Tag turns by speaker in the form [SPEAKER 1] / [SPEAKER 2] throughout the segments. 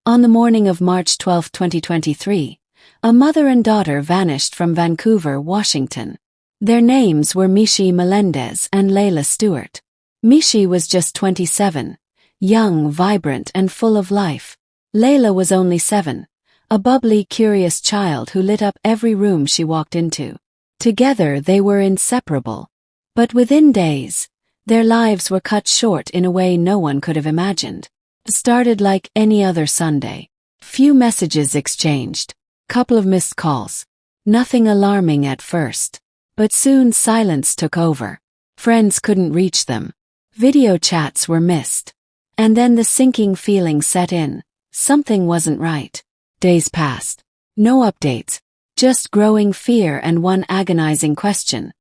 [SPEAKER 1] On the morning of March 12, 2023, a mother and daughter vanished from Vancouver, Washington. Their names were Meshay Melendez and Layla Stewart. Meshay was just 27, young, vibrant, and full of life. Layla was only 7, a bubbly, curious child who lit up every room she walked into. Together they were inseparable. But within days, their lives were cut short in a way no one could have imagined. It started like any other Sunday. Few messages exchanged, couple of missed calls. Nothing alarming at first. But soon silence took over. Friends couldn't reach them. Video chats were missed. And then the sinking feeling set in. Something wasn't right. Days passed. No updates. Just growing fear and one agonizing question.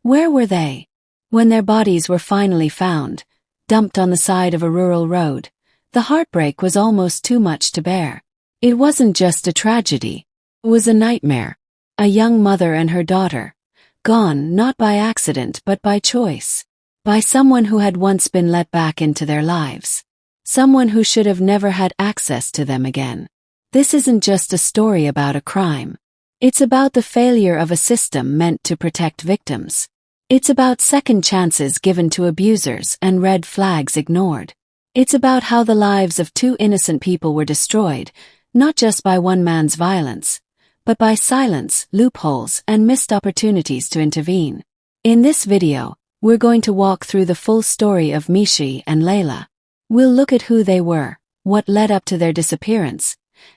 [SPEAKER 1] Where were they? When their bodies were finally found, dumped on the side of a rural road, the heartbreak was almost too much to bear. It wasn't just a tragedy. It was a nightmare. A young mother and her daughter, gone not by accident but by choice. By someone who had once been let back into their lives. Someone who should have never had access to them again. This isn't just a story about a crime. It's about the failure of a system meant to protect victims. It's about second chances given to abusers and red flags ignored. It's about how the lives of 2 innocent people were destroyed, not just by one man's violence, but by silence, loopholes, and missed opportunities to intervene. In this video, we're going to walk through the full story of Meshay and Layla. We'll look at who they were, what led up to their disappearance,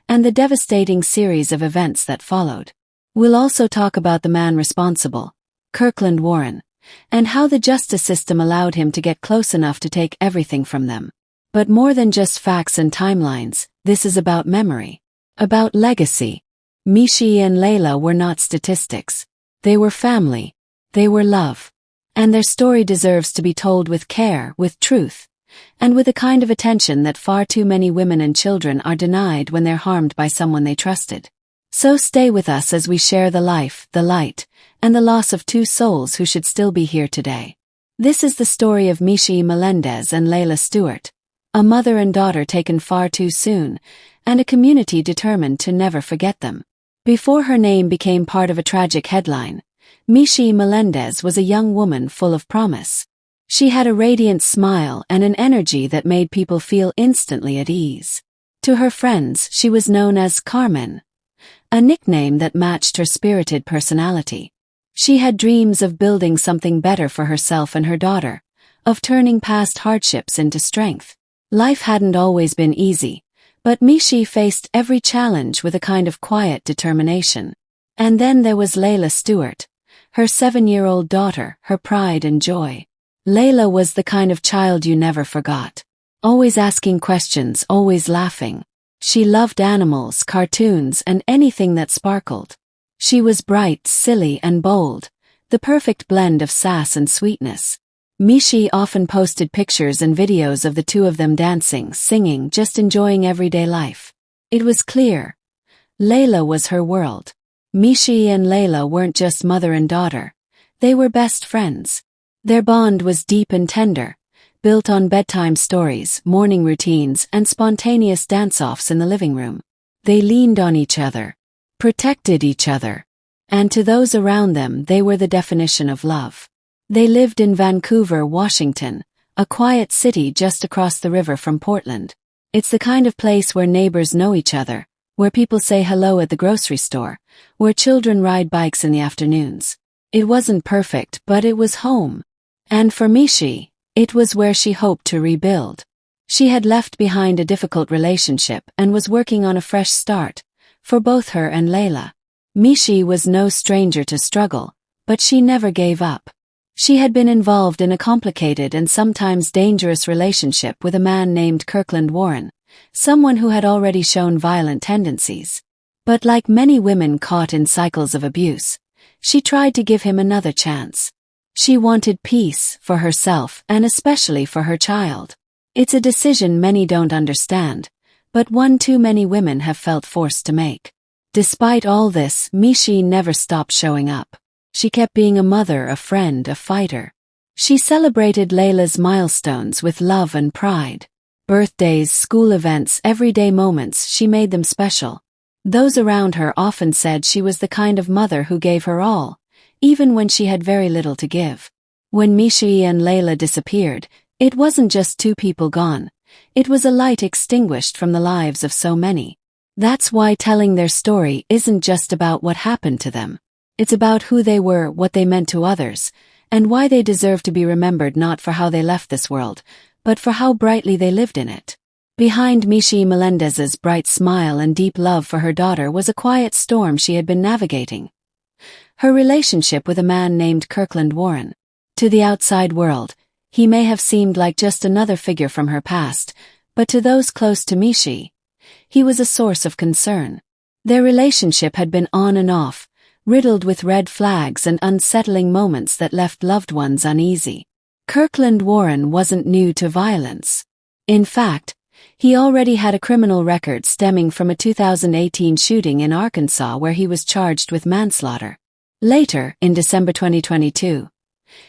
[SPEAKER 1] and the devastating series of events that followed. We'll also talk about the man responsible, Kirkland Warren, and how the justice system allowed him to get close enough to take everything from them. But more than just facts and timelines, this is about memory. About legacy. Meshay and Layla were not statistics. They were family. They were love. And their story deserves to be told with care, with truth, and with a kind of attention that far too many women and children are denied when they're harmed by someone they trusted. So stay with us as we share the life, the light, and the loss of 2 souls who should still be here today. This is the story of Meshay Melendez and Layla Stewart, a mother and daughter taken far too soon, and a community determined to never forget them. Before her name became part of a tragic headline, Meshay Melendez was a young woman full of promise. She had a radiant smile and an energy that made people feel instantly at ease. To her friends, she was known as Carmen, a nickname that matched her spirited personality. She had dreams of building something better for herself and her daughter, of turning past hardships into strength. Life hadn't always been easy, but Meshay faced every challenge with a kind of quiet determination. And then there was Layla Stewart, her 7-year-old daughter, her pride and joy. Layla was the kind of child you never forgot. Always asking questions, always laughing. She loved animals, cartoons, and anything that sparkled. She was bright, silly, and bold, the perfect blend of sass and sweetness. Meshay often posted pictures and videos of the 2 of them dancing, singing, just enjoying everyday life. It was clear. Layla was her world. Meshay and Layla weren't just mother and daughter. They were best friends. Their bond was deep and tender, built on bedtime stories, morning routines, and spontaneous dance-offs in the living room. They leaned on each other, protected each other, and to those around them they were the definition of love. They lived in Vancouver, Washington, a quiet city just across the river from Portland. It's the kind of place where neighbors know each other, where people say hello at the grocery store, where children ride bikes in the afternoons. It wasn't perfect, but it was home. And for Meshay, it was where she hoped to rebuild. She had left behind a difficult relationship and was working on a fresh start, for both her and Layla. Meshay was no stranger to struggle, but she never gave up. She had been involved in a complicated and sometimes dangerous relationship with a man named Kirkland Warren, someone who had already shown violent tendencies. But like many women caught in cycles of abuse, she tried to give him another chance. She wanted peace for herself and especially for her child. It's a decision many don't understand, but one too many women have felt forced to make. Despite all this, Meshay never stopped showing up. She kept being a mother, a friend, a fighter. She celebrated Layla's milestones with love and pride. Birthdays, school events, everyday moments, she made them special. Those around her often said she was the kind of mother who gave her all, even when she had very little to give. When Meshay and Layla disappeared, it wasn't just two people gone. It was a light extinguished from the lives of so many. That's why telling their story isn't just about what happened to them. It's about who they were, what they meant to others, and why they deserve to be remembered not for how they left this world, but for how brightly they lived in it. Behind Meshay Melendez's bright smile and deep love for her daughter was a quiet storm she had been navigating. Her relationship with a man named Kirkland Warren. To the outside world, he may have seemed like just another figure from her past, but to those close to Meshay, he was a source of concern. Their relationship had been on and off, riddled with red flags and unsettling moments that left loved ones uneasy. Kirkland Warren wasn't new to violence. In fact, he already had a criminal record stemming from a 2018 shooting in Arkansas where he was charged with manslaughter. Later, in December 2022,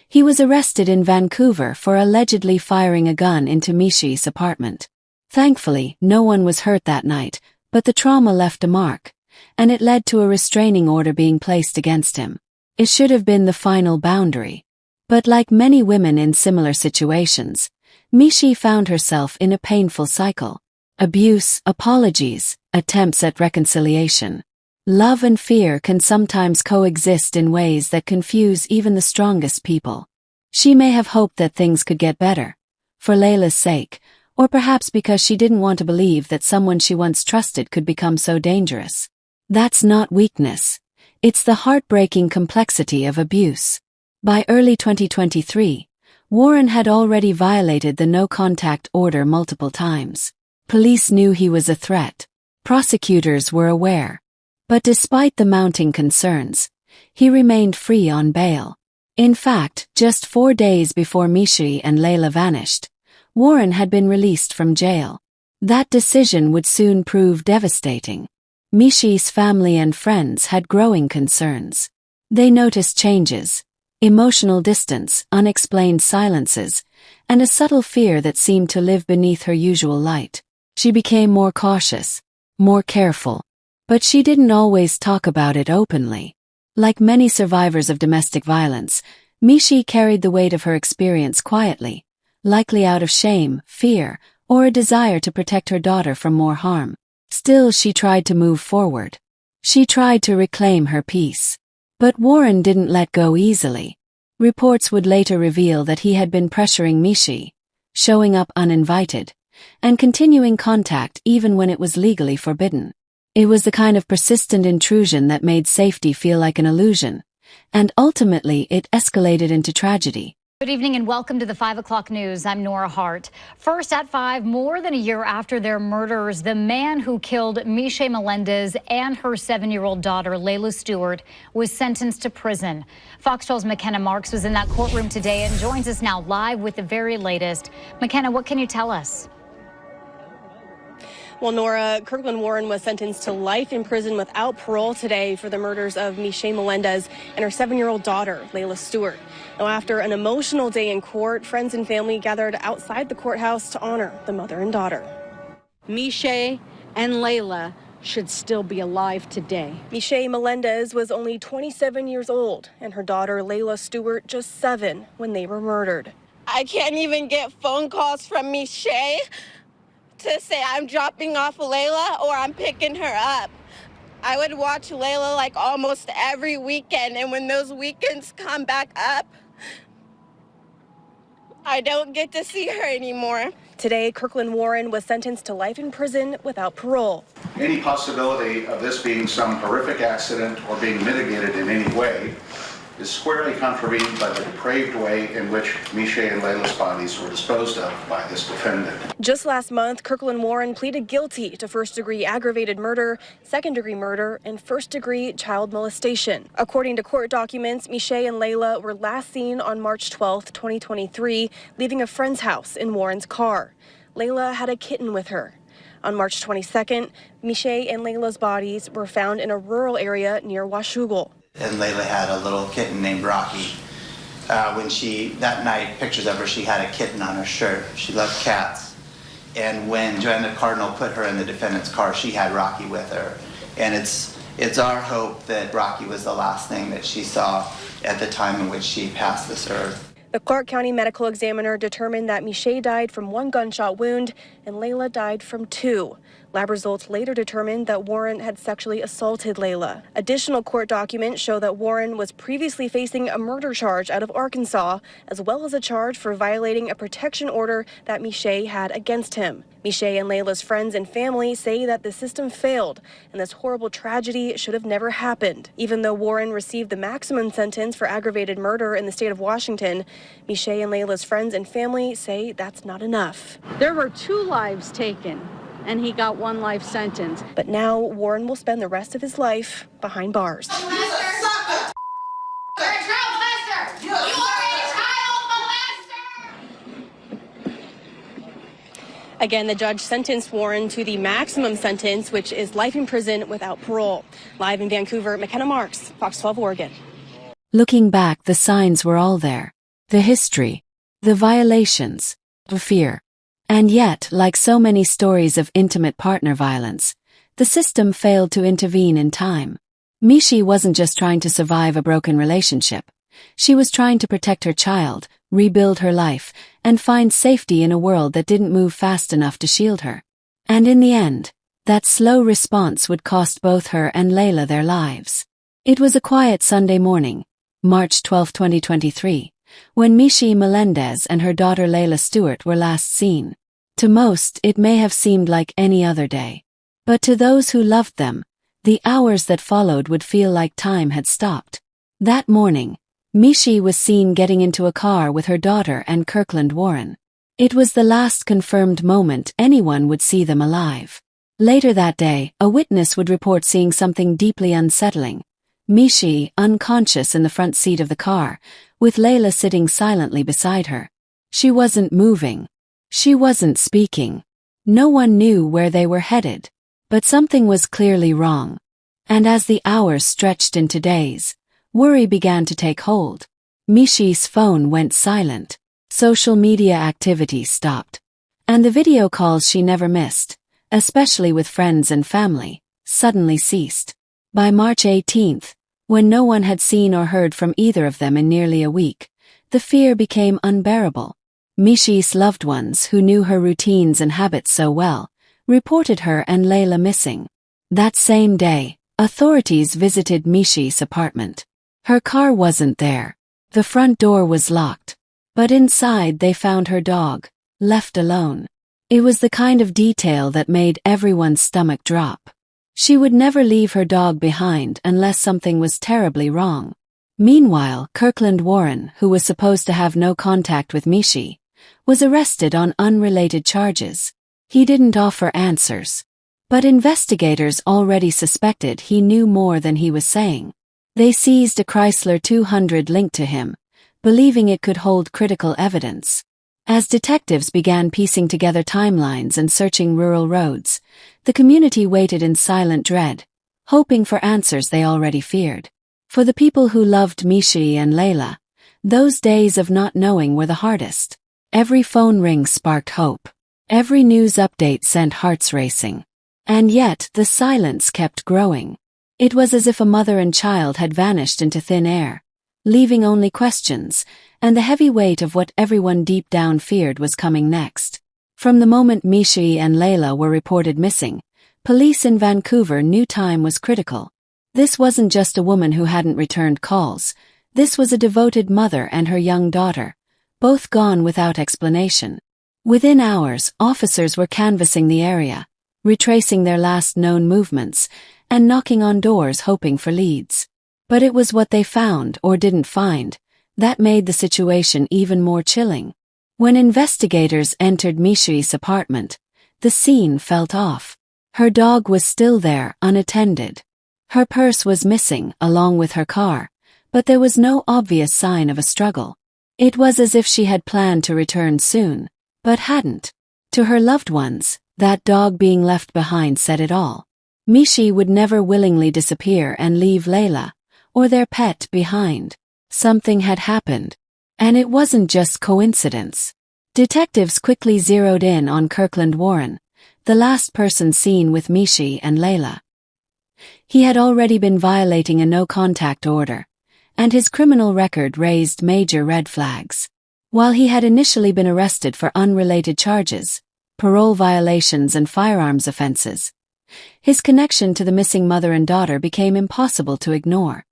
[SPEAKER 1] he was arrested in Vancouver for allegedly firing a gun into Meshay's apartment. Thankfully, no one was hurt that night, but the trauma left a mark, and it led to a restraining order being placed against him. It should have been the final boundary. But like many women in similar situations, Meshay found herself in a painful cycle. Abuse, apologies, attempts at reconciliation. Love and fear can sometimes coexist in ways that confuse even the strongest people. She may have hoped that things could get better, for Layla's sake, or perhaps because she didn't want to believe that someone she once trusted could become so dangerous. That's not weakness. It's the heartbreaking complexity of abuse. By early 2023, Warren had already violated the no-contact order multiple times. Police knew he was a threat. Prosecutors were aware. But despite the mounting concerns, he remained free on bail. In fact, just 4 days before Meshay and Layla vanished, Warren had been released from jail. That decision would soon prove devastating. Meshay's family and friends had growing concerns. They noticed changes. Emotional distance, unexplained silences, and a subtle fear that seemed to live beneath her usual light. She became more cautious, more careful. But she didn't always talk about it openly. Like many survivors of domestic violence, Meshay carried the weight of her experience quietly, likely out of shame, fear, or a desire to protect her daughter from more harm. Still, she tried to move forward. She tried to reclaim her peace. But Warren didn't let go easily. Reports would later reveal that he had been pressuring Meshay, showing up uninvited, and continuing contact even when it was legally forbidden. It was the kind of persistent intrusion that made safety feel like an illusion, and ultimately it escalated into tragedy.
[SPEAKER 2] Good evening and welcome to the 5 o'clock news. I'm Nora Hart. First at 5, more than a year after their murders, the man who killed Meshay Melendez and her 7-year-old daughter, Layla Stewart, was sentenced to prison. Fox 12's McKenna Marks was in that courtroom today and joins us now live with the very latest. McKenna, what can you tell us?
[SPEAKER 3] Well, Nora, Kirkland Warren was sentenced to life in prison without parole today for the murders of Meshay Melendez and her 7-year-old daughter, Layla Stewart. Now, after an emotional day in court, friends and family gathered outside the courthouse to honor the mother and daughter.
[SPEAKER 4] Meshay and Layla should still be alive today.
[SPEAKER 3] Meshay Melendez was only 27 years old, and her daughter, Layla Stewart, just 7 when they were murdered.
[SPEAKER 5] I can't even get phone calls from Meshay to say I'm dropping off Layla or I'm picking her up. I would watch Layla like almost every weekend, and when those weekends come back up, I don't get to see her anymore.
[SPEAKER 3] Today, Kirkland Warren was sentenced to life in prison without parole.
[SPEAKER 6] Any possibility of this being some horrific accident or being mitigated in any way is squarely contravened by the depraved way in which Meshay and Layla's bodies were disposed of by this defendant.
[SPEAKER 3] Just last month, Kirkland Warren pleaded guilty to first-degree aggravated murder, second-degree murder, and first-degree child molestation. According to court documents, Meshay and Layla were last seen on March 12, 2023, leaving a friend's house in Warren's car. Layla had a kitten with her. On March 22nd, Meshay and Layla's bodies were found in a rural area near Washougal.
[SPEAKER 7] And Layla had a little kitten named Rocky. That night, pictures of her, she had a kitten on her shirt. She loved cats. And when Joanna Cardinal put her in the defendant's car, she had Rocky with her. And it's our hope that Rocky was the last thing that she saw at the time in which she passed this earth.
[SPEAKER 3] The Clark County medical examiner determined that Meshay died from 1 gunshot wound and Layla died from 2. Lab results later determined that Warren had sexually assaulted Layla. Additional court documents show that Warren was previously facing a murder charge out of Arkansas, as well as a charge for violating a protection order that Meshay had against him. Meshay and Layla's friends and family say that the system failed and this horrible tragedy should have never happened. Even though Warren received the maximum sentence for aggravated murder in the state of Washington, Meshay and Layla's friends and family say that's not enough.
[SPEAKER 4] There were 2 lives taken, and he got 1 life sentence.
[SPEAKER 3] But now Warren will spend the rest of his life behind bars.
[SPEAKER 8] You're a child molester! You are a child molester!
[SPEAKER 3] Again, the judge sentenced Warren to the maximum sentence, which is life in prison without parole. Live in Vancouver, McKenna Marks, Fox 12 Oregon.
[SPEAKER 1] Looking back, the signs were all there. The history, the violations, the fear. And yet, like so many stories of intimate partner violence, the system failed to intervene in time. Meshay wasn't just trying to survive a broken relationship. She was trying to protect her child, rebuild her life, and find safety in a world that didn't move fast enough to shield her. And in the end, that slow response would cost both her and Layla their lives. It was a quiet Sunday morning, March 12, 2023, when Meshay Melendez and her daughter Layla Stewart were last seen. To most, it may have seemed like any other day. But to those who loved them, the hours that followed would feel like time had stopped. That morning, Meshay was seen getting into a car with her daughter and Kirkland Warren. It was the last confirmed moment anyone would see them alive. Later that day, a witness would report seeing something deeply unsettling. Meshay, unconscious in the front seat of the car, with Layla sitting silently beside her. She wasn't moving. She wasn't speaking. No one knew where they were headed. But something was clearly wrong. And as the hours stretched into days, worry began to take hold. Meshay's phone went silent. Social media activity stopped. And the video calls she never missed, especially with friends and family, suddenly ceased. By March 18th, when no one had seen or heard from either of them in nearly a week, the fear became unbearable. Meshay's loved ones, who knew her routines and habits so well, reported her and Layla missing. That same day, authorities visited Meshay's apartment. Her car wasn't there. The front door was locked. But inside they found her dog, left alone. It was the kind of detail that made everyone's stomach drop. She would never leave her dog behind unless something was terribly wrong. Meanwhile, Kirkland Warren, who was supposed to have no contact with Meshay, was arrested on unrelated charges. He didn't offer answers. But investigators already suspected he knew more than he was saying. They seized a Chrysler 200 linked to him, believing it could hold critical evidence. As detectives began piecing together timelines and searching rural roads, the community waited in silent dread, hoping for answers they already feared. For the people who loved Meshay and Layla, those days of not knowing were the hardest. Every phone ring sparked hope. Every news update sent hearts racing. And yet, the silence kept growing. It was as if a mother and child had vanished into thin air, leaving only questions, and the heavy weight of what everyone deep down feared was coming next. From the moment Meshay and Layla were reported missing, police in Vancouver knew time was critical. This wasn't just a woman who hadn't returned calls. This was a devoted mother and her young daughter, both gone without explanation. Within hours, officers were canvassing the area, retracing their last known movements, and knocking on doors hoping for leads. But it was what they found or didn't find that made the situation even more chilling. When investigators entered Meshay's apartment, the scene felt off. Her dog was still there, unattended. Her purse was missing, along with her car, but there was no obvious sign of a struggle. It was as if she had planned to return soon, but hadn't. To her loved ones, that dog being left behind said it all. Meshay would never willingly disappear and leave Layla, or their pet, behind. Something had happened. And it wasn't just coincidence. Detectives quickly zeroed in on Kirkland Warren, the last person seen with Meshay and Layla. He had already been violating a no-contact order, and his criminal record raised major red flags. While he had initially been arrested for unrelated charges, parole violations and firearms offenses, his connection to the missing mother and daughter became impossible to ignore.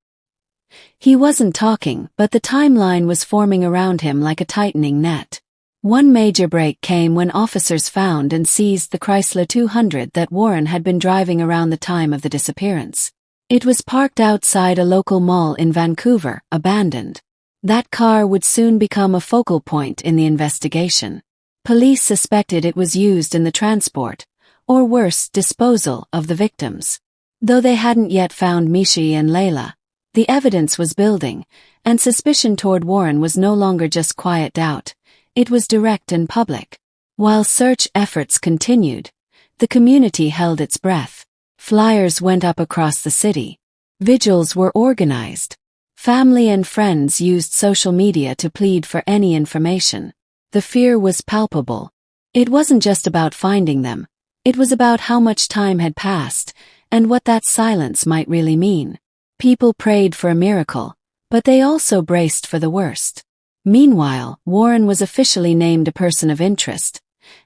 [SPEAKER 1] He wasn't talking, but the timeline was forming around him like a tightening net. One major break came when officers found and seized the Chrysler 200 that Warren had been driving around the time of the disappearance. It was parked outside a local mall in Vancouver, abandoned. That car would soon become a focal point in the investigation. Police suspected it was used in the transport, or worse, disposal of the victims. Though they hadn't yet found Meshay and Layla, the evidence was building, and suspicion toward Warren was no longer just quiet doubt. It was direct and public. While search efforts continued, the community held its breath. Flyers went up across the city. Vigils were organized. Family and friends used social media to plead for any information. The fear was palpable. It wasn't just about finding them. It was about how much time had passed, and what that silence might really mean. People prayed for a miracle, but they also braced for the worst. Meanwhile, Warren was officially named a person of interest,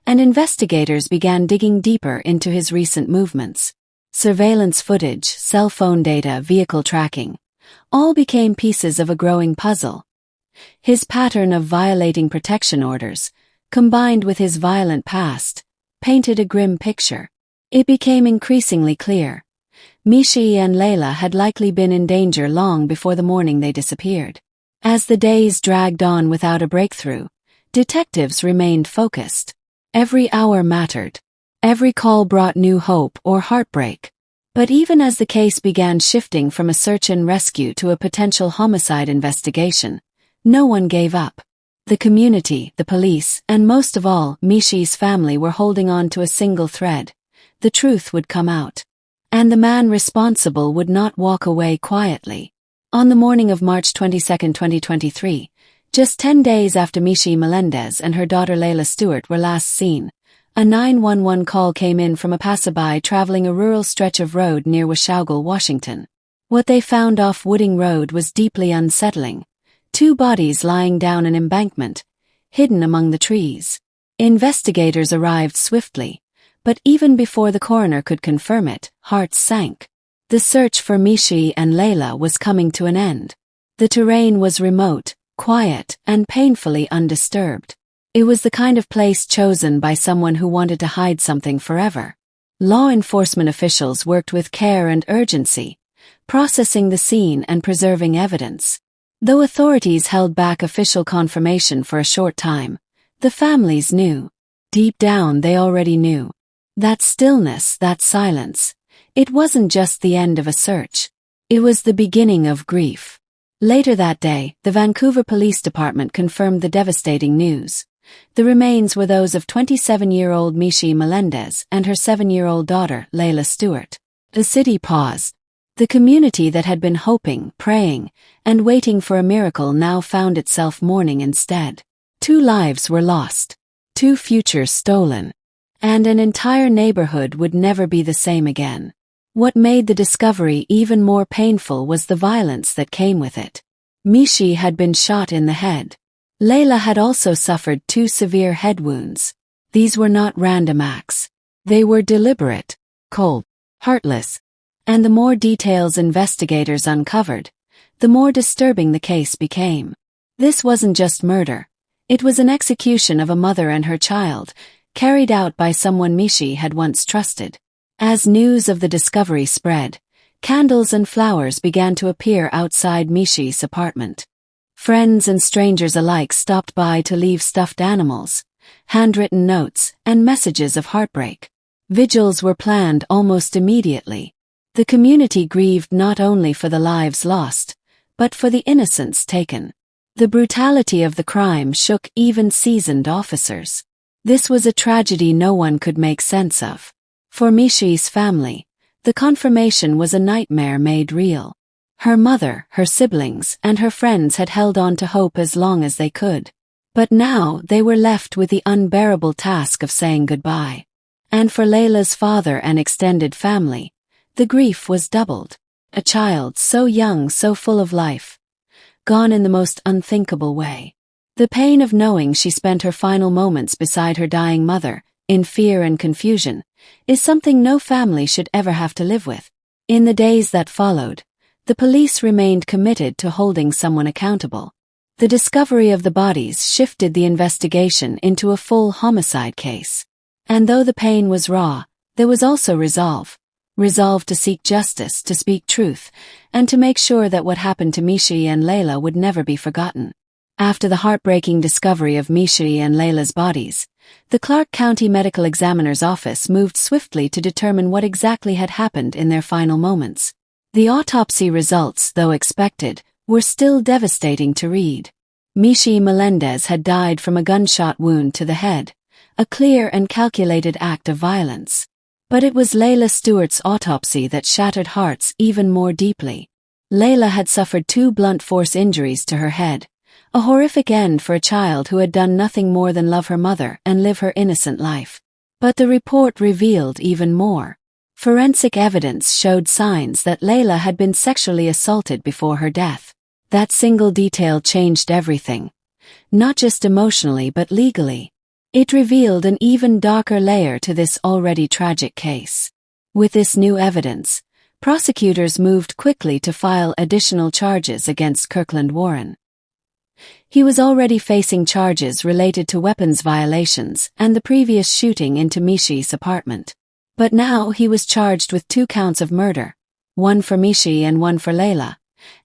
[SPEAKER 1] and investigators began digging deeper into his recent movements. Surveillance footage, cell phone data, vehicle tracking, all became pieces of a growing puzzle. His pattern of violating protection orders, combined with his violent past, painted a grim picture. It became increasingly clear. Meshay and Layla had likely been in danger long before the morning they disappeared. As the days dragged on without a breakthrough, detectives remained focused. Every hour mattered. Every call brought new hope or heartbreak. But even as the case began shifting from a search and rescue to a potential homicide investigation, no one gave up. The community, the police, and most of all, Meshay's family were holding on to a single thread. The truth would come out. And the man responsible would not walk away quietly. On the morning of March 22, 2023, just 10 days after Meshay Melendez and her daughter Layla Stewart were last seen, a 911 call came in from a passerby traveling a rural stretch of road near Washougal, Washington. What they found off Wooding Road was deeply unsettling. 2 bodies lying down an embankment, hidden among the trees. Investigators arrived swiftly, but even before the coroner could confirm it, hearts sank. The search for Meshay and Layla was coming to an end. The terrain was remote, quiet, and painfully undisturbed. It was the kind of place chosen by someone who wanted to hide something forever. Law enforcement officials worked with care and urgency, processing the scene and preserving evidence. Though authorities held back official confirmation for a short time, the families knew. Deep down they already knew. That stillness, that silence, it wasn't just the end of a search. It was the beginning of grief. Later that day, the Vancouver Police Department confirmed the devastating news. The remains were those of 27-year-old Meshay Melendez and her 7-year-old daughter, Layla Stewart. The city paused. The community that had been hoping, praying, and waiting for a miracle now found itself mourning instead. 2 lives were lost. 2 futures stolen. And an entire neighborhood would never be the same again. What made the discovery even more painful was the violence that came with it. Meshay had been shot in the head. Layla had also suffered 2 severe head wounds. These were not random acts. They were deliberate, cold, heartless. And the more details investigators uncovered, the more disturbing the case became. This wasn't just murder. It was an execution of a mother and her child, carried out by someone Meshay had once trusted. As news of the discovery spread, candles and flowers began to appear outside Meshay's apartment. Friends and strangers alike stopped by to leave stuffed animals, handwritten notes, and messages of heartbreak. Vigils were planned almost immediately. The community grieved not only for the lives lost, but for the innocents taken. The brutality of the crime shook even seasoned officers. This was a tragedy no one could make sense of. For Meshay's family, the confirmation was a nightmare made real. Her mother, her siblings, and her friends had held on to hope as long as they could. But now they were left with the unbearable task of saying goodbye. And for Layla's father and extended family, the grief was doubled. A child so young, so full of life, gone in the most unthinkable way. The pain of knowing she spent her final moments beside her dying mother, in fear and confusion, is something no family should ever have to live with. In the days that followed, the police remained committed to holding someone accountable. The discovery of the bodies shifted the investigation into a full homicide case. And though the pain was raw, there was also resolve. Resolve to seek justice, to speak truth, and to make sure that what happened to Meshay and Layla would never be forgotten. After the heartbreaking discovery of Meshay and Layla's bodies, the Clark County Medical Examiner's Office moved swiftly to determine what exactly had happened in their final moments. The autopsy results, though expected, were still devastating to read. Meshay Melendez had died from a gunshot wound to the head, a clear and calculated act of violence. But it was Layla Stewart's autopsy that shattered hearts even more deeply. Layla had suffered 2 blunt force injuries to her head, a horrific end for a child who had done nothing more than love her mother and live her innocent life. But the report revealed even more. Forensic evidence showed signs that Layla had been sexually assaulted before her death. That single detail changed everything. Not just emotionally but legally. It revealed an even darker layer to this already tragic case. With this new evidence, prosecutors moved quickly to file additional charges against Kirkland Warren. He was already facing charges related to weapons violations and the previous shooting into Meshay's apartment. But now he was charged with 2 counts of murder, one for Meshay and one for Layla,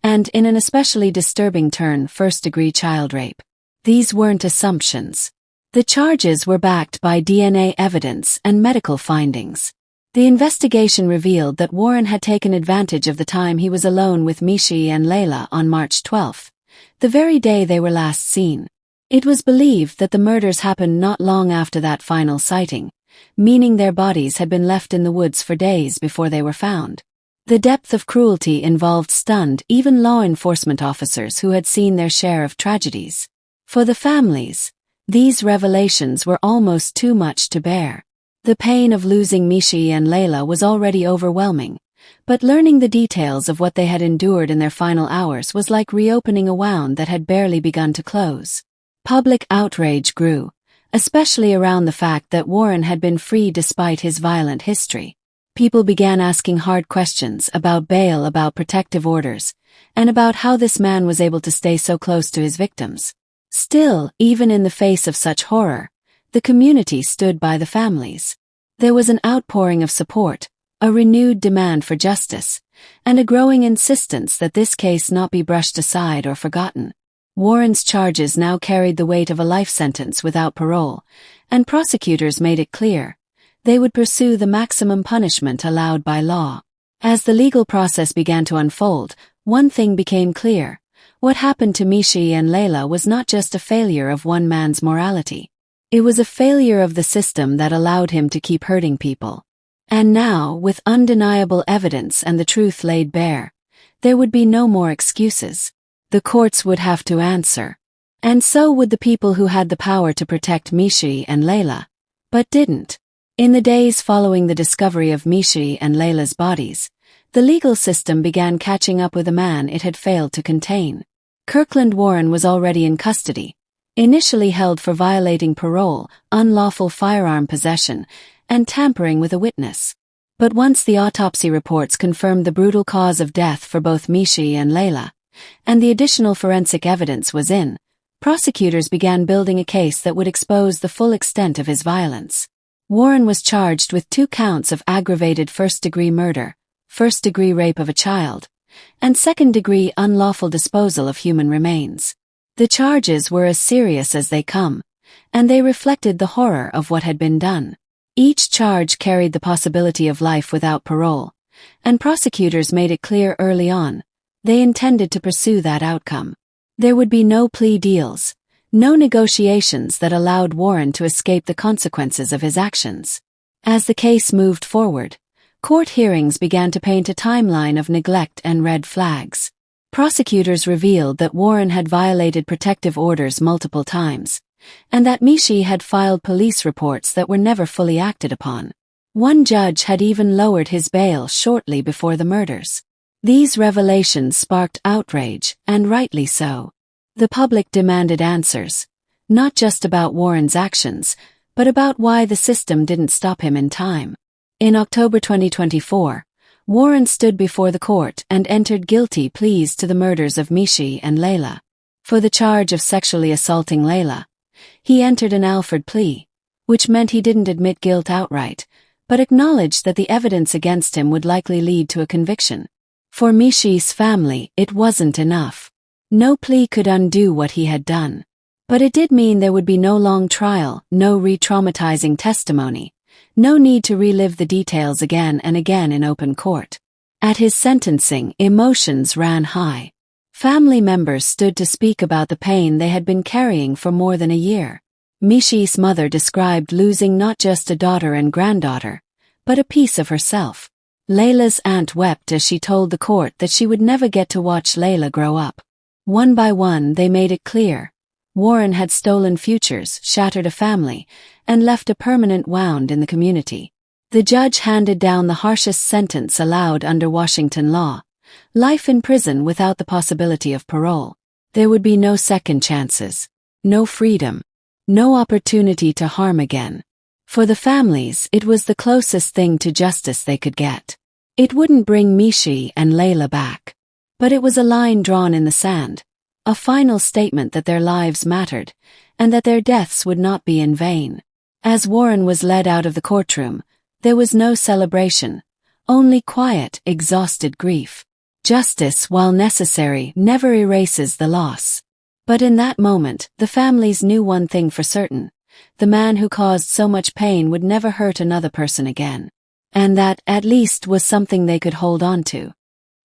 [SPEAKER 1] and in an especially disturbing turn, first-degree child rape. These weren't assumptions. The charges were backed by DNA evidence and medical findings. The investigation revealed that Warren had taken advantage of the time he was alone with Meshay and Layla on March 12, the very day they were last seen. It was believed that the murders happened not long after that final sighting, meaning their bodies had been left in the woods for days before they were found. The depth of cruelty involved stunned even law enforcement officers who had seen their share of tragedies. For the families, these revelations were almost too much to bear. The pain of losing Meshay and Layla was already overwhelming, but learning the details of what they had endured in their final hours was like reopening a wound that had barely begun to close. Public outrage grew, especially around the fact that Warren had been free despite his violent history. People began asking hard questions about bail, about protective orders, and about how this man was able to stay so close to his victims. Still, even in the face of such horror, the community stood by the families. There was an outpouring of support, a renewed demand for justice, and a growing insistence that this case not be brushed aside or forgotten. Warren's charges now carried the weight of a life sentence without parole, and prosecutors made it clear they would pursue the maximum punishment allowed by law. As the legal process began to unfold, one thing became clear. What happened to Meshay and Layla was not just a failure of one man's morality. It was a failure of the system that allowed him to keep hurting people. And now, with undeniable evidence and the truth laid bare, there would be no more excuses. The courts would have to answer. And so would the people who had the power to protect Meshay and Layla, but didn't. In the days following the discovery of Meshay and Layla's bodies, the legal system began catching up with a man it had failed to contain. Kirkland Warren was already in custody, initially held for violating parole, unlawful firearm possession, and tampering with a witness. But once the autopsy reports confirmed the brutal cause of death for both Meshay and Layla, and the additional forensic evidence was in, prosecutors began building a case that would expose the full extent of his violence. Warren was charged with 2 counts of aggravated first-degree murder, first-degree rape of a child, and second-degree unlawful disposal of human remains. The charges were as serious as they come, and they reflected the horror of what had been done. Each charge carried the possibility of life without parole, and prosecutors made it clear early on they intended to pursue that outcome. There would be no plea deals, no negotiations that allowed Warren to escape the consequences of his actions. As the case moved forward, court hearings began to paint a timeline of neglect and red flags. Prosecutors revealed that Warren had violated protective orders multiple times, and that Meshay had filed police reports that were never fully acted upon. One judge had even lowered his bail shortly before the murders. These revelations sparked outrage, and rightly so. The public demanded answers, not just about Warren's actions, but about why the system didn't stop him in time. In October 2024, Warren stood before the court and entered guilty pleas to the murders of Meshay and Layla. For the charge of sexually assaulting Layla, he entered an Alford plea, which meant he didn't admit guilt outright, but acknowledged that the evidence against him would likely lead to a conviction. For Meshay's family, it wasn't enough. No plea could undo what he had done. But it did mean there would be no long trial, no re-traumatizing testimony, no need to relive the details again and again in open court. At his sentencing, emotions ran high. Family members stood to speak about the pain they had been carrying for more than a year. Meshay's mother described losing not just a daughter and granddaughter, but a piece of herself. Layla's aunt wept as she told the court that she would never get to watch Layla grow up. One by one, they made it clear. Warren had stolen futures, shattered a family, and left a permanent wound in the community. The judge handed down the harshest sentence allowed under Washington law: life in prison without the possibility of parole. There would be no second chances, no freedom, no opportunity to harm again. For the families, it was the closest thing to justice they could get. It wouldn't bring Meshay and Layla back, but it was a line drawn in the sand. A final statement that their lives mattered, and that their deaths would not be in vain. As Warren was led out of the courtroom, there was no celebration, only quiet, exhausted grief. Justice, while necessary, never erases the loss. But in that moment, the families knew one thing for certain: the man who caused so much pain would never hurt another person again. And that, at least, was something they could hold on to.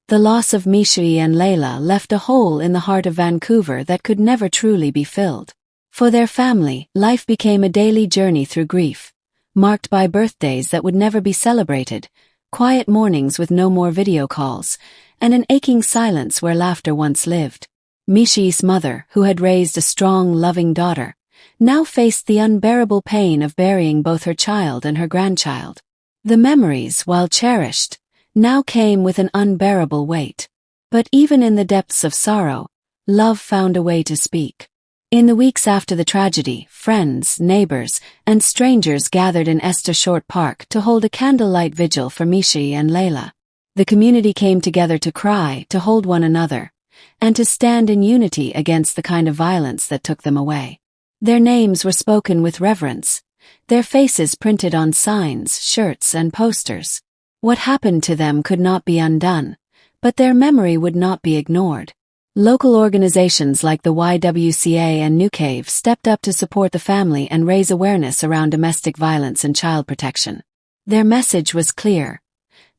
[SPEAKER 1] The loss of Meshay and Layla left a hole in the heart of Vancouver that could never truly be filled. For their family, life became a daily journey through grief, marked by birthdays that would never be celebrated, quiet mornings with no more video calls, and an aching silence where laughter once lived. Meshay's mother, who had raised a strong, loving daughter, now faced the unbearable pain of burying both her child and her grandchild. The memories, while cherished, now came with an unbearable weight. But even in the depths of sorrow, love found a way to speak. In the weeks after the tragedy, friends, neighbors, and strangers gathered in Esther Short Park to hold a candlelight vigil for Meshay and Layla. The community came together to cry, to hold one another, and to stand in unity against the kind of violence that took them away. Their names were spoken with reverence, their faces printed on signs, shirts, and posters. What happened to them could not be undone, but their memory would not be ignored. Local organizations like the YWCA and New Cave stepped up to support the family and raise awareness around domestic violence and child protection. Their message was clear: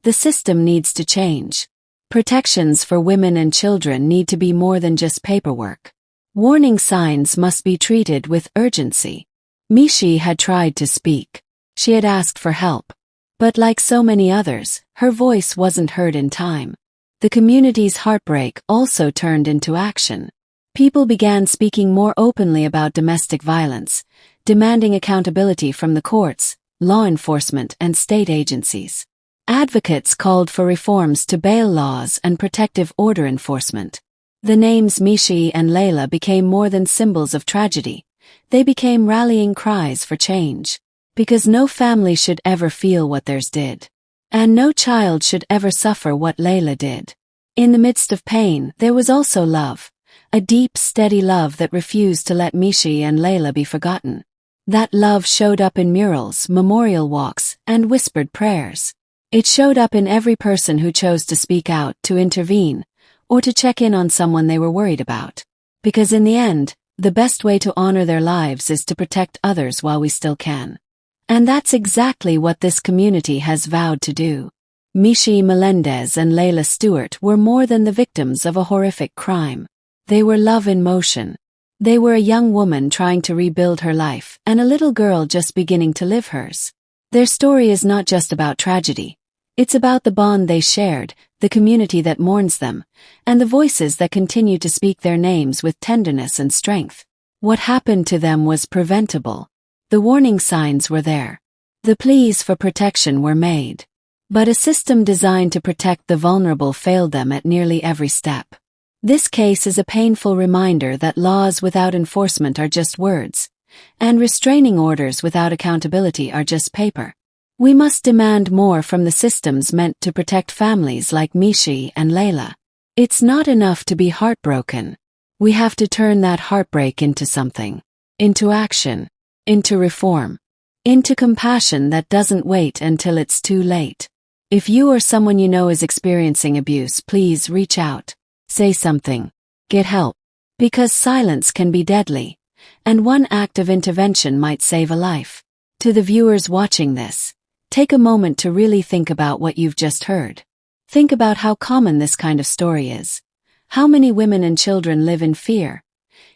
[SPEAKER 1] the system needs to change. Protections for women and children need to be more than just paperwork. Warning signs must be treated with urgency. Meshay had tried to speak. She had asked for help. But like so many others, her voice wasn't heard in time. The community's heartbreak also turned into action. People began speaking more openly about domestic violence, demanding accountability from the courts, law enforcement, and state agencies. Advocates called for reforms to bail laws and protective order enforcement. The names Meshay and Layla became more than symbols of tragedy. They became rallying cries for change. Because no family should ever feel what theirs did. And no child should ever suffer what Layla did. In the midst of pain, there was also love. A deep, steady love that refused to let Meshay and Layla be forgotten. That love showed up in murals, memorial walks, and whispered prayers. It showed up in every person who chose to speak out, to intervene, or to check in on someone they were worried about. Because in the end, the best way to honor their lives is to protect others while we still can. And that's exactly what this community has vowed to do. Meshay Melendez and Layla Stewart were more than the victims of a horrific crime. They were love in motion. They were a young woman trying to rebuild her life, and a little girl just beginning to live hers. Their story is not just about tragedy. It's about the bond they shared, the community that mourns them, and the voices that continue to speak their names with tenderness and strength. What happened to them was preventable. The warning signs were there. The pleas for protection were made. But a system designed to protect the vulnerable failed them at nearly every step. This case is a painful reminder that laws without enforcement are just words, and restraining orders without accountability are just paper. We must demand more from the systems meant to protect families like Meshay and Layla. It's not enough to be heartbroken. We have to turn that heartbreak into something. Into action. Into reform. Into compassion that doesn't wait until it's too late. If you or someone you know is experiencing abuse, please reach out. Say something. Get help. Because silence can be deadly, and one act of intervention might save a life. To the viewers watching this, take a moment to really think about what you've just heard. Think about how common this kind of story is. How many women and children live in fear,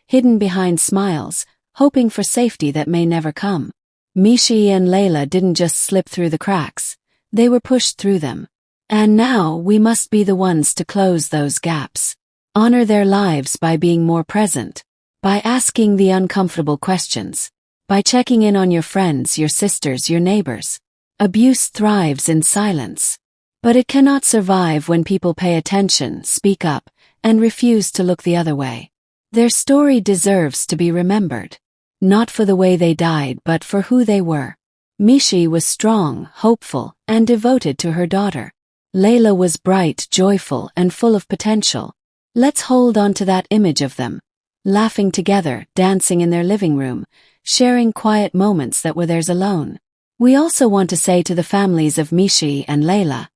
[SPEAKER 1] hidden behind smiles, hoping for safety that may never come. Meshay and Layla didn't just slip through the cracks, they were pushed through them. And now we must be the ones to close those gaps. Honor their lives by being more present, by asking the uncomfortable questions, by checking in on your friends, your sisters, your neighbors. Abuse thrives in silence. But it cannot survive when people pay attention, speak up, and refuse to look the other way. Their story deserves to be remembered. Not for the way they died, but for who they were. Meshay was strong, hopeful, and devoted to her daughter. Layla was bright, joyful, and full of potential. Let's hold on to that image of them, laughing together, dancing in their living room, sharing quiet moments that were theirs alone. We also want to say to the families of Meshay and Layla,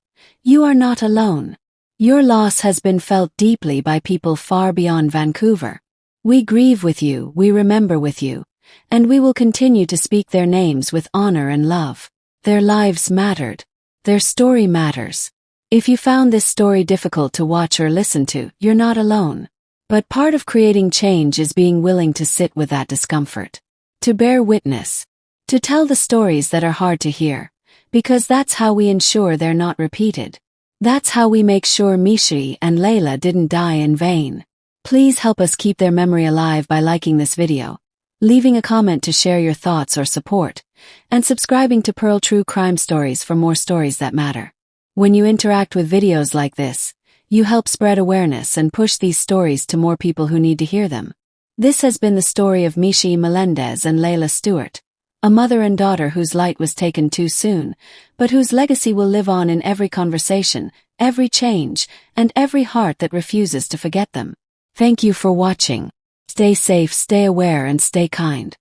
[SPEAKER 1] you are not alone. Your loss has been felt deeply by people far beyond Vancouver. We grieve with you, we remember with you, and we will continue to speak their names with honor and love. Their lives mattered. Their story matters. If you found this story difficult to watch or listen to, you're not alone. But part of creating change is being willing to sit with that discomfort. To bear witness. To tell the stories that are hard to hear. Because that's how we ensure they're not repeated. That's how we make sure Meshay and Layla didn't die in vain. Please help us keep their memory alive by liking this video, leaving a comment to share your thoughts or support, and subscribing to Pearl True Crime Stories for more stories that matter. When you interact with videos like this, you help spread awareness and push these stories to more people who need to hear them. This has been the story of Meshay Melendez and Layla Stewart, a mother and daughter whose light was taken too soon, but whose legacy will live on in every conversation, every change, and every heart that refuses to forget them. Thank you for watching. Stay safe, stay aware, and stay kind.